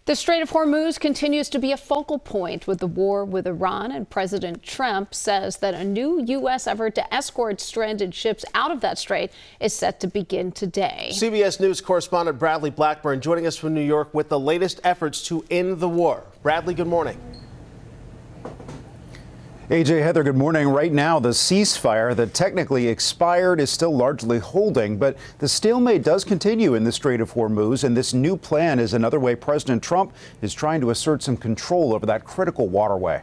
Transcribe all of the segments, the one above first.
The Strait of Hormuz continues to be a focal point with the war with Iran, and President Trump says that a new U.S. effort to escort stranded ships out of that strait is set to begin today. CBS News correspondent Bradley Blackburn joining us from New York with the latest efforts to end the war. Bradley, good morning. AJ, Heather, good morning. Right now, the ceasefire that technically expired is still largely holding, but the stalemate does continue in the Strait of Hormuz, and this new plan is another way President Trump is trying to assert some control over that critical waterway.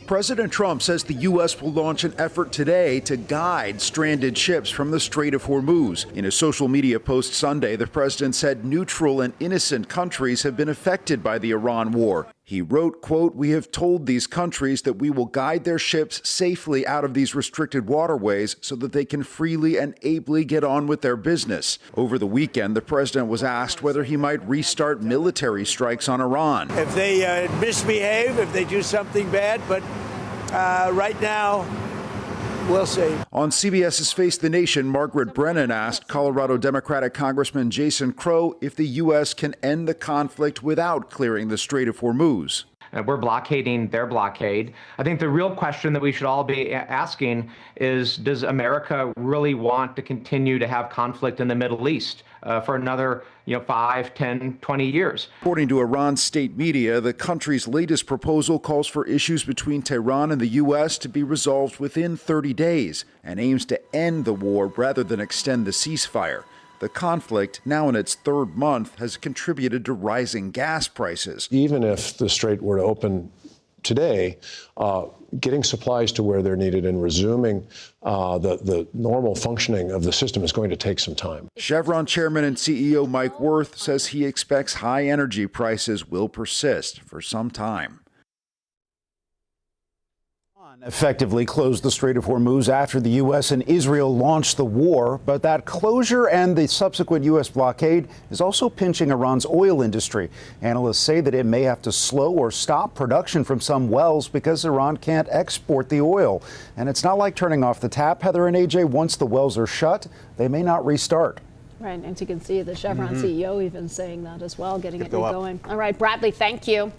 President Trump says the U.S. will launch an effort today to guide stranded ships from the Strait of Hormuz. In a social media post Sunday, the president said neutral and innocent countries have been affected by the Iran war. He wrote, quote, "We have told these countries that we will guide their ships safely out of these restricted waterways so that they can freely and ably get on with their business." Over the weekend, the president was asked whether he might restart military strikes on Iran. If they misbehave, if they do something bad, but right now, we'll see. On CBS's Face the Nation, Margaret Brennan asked Colorado Democratic Congressman Jason Crow if the U.S. can end the conflict without clearing the Strait of Hormuz. We're blockading their blockade. I think the real question that we should all be asking is, does America really want to continue to have conflict in the Middle East for another 5, 10, 20 years? According to Iran's state media, the country's latest proposal calls for issues between Tehran and the U.S. to be resolved within 30 days and aims to end the war rather than extend the ceasefire. The conflict, now in its third month, has contributed to rising gas prices. Even if the strait were to open today, getting supplies to where they're needed and resuming the normal functioning of the system is going to take some time. Chevron chairman and CEO Mike Wirth says he expects high energy prices will persist for some time. Effectively closed the Strait of Hormuz after the U.S. and Israel launched the war, but that closure and the subsequent U.S. blockade is also pinching Iran's oil industry. Analysts say that it may have to slow or stop production from some wells because Iran can't export the oil. And it's not like turning off the tap, Heather and AJ. Once the wells are shut, they may not restart. Right, and you can see the Chevron CEO even saying that as well, getting it going. All right, Bradley, thank you.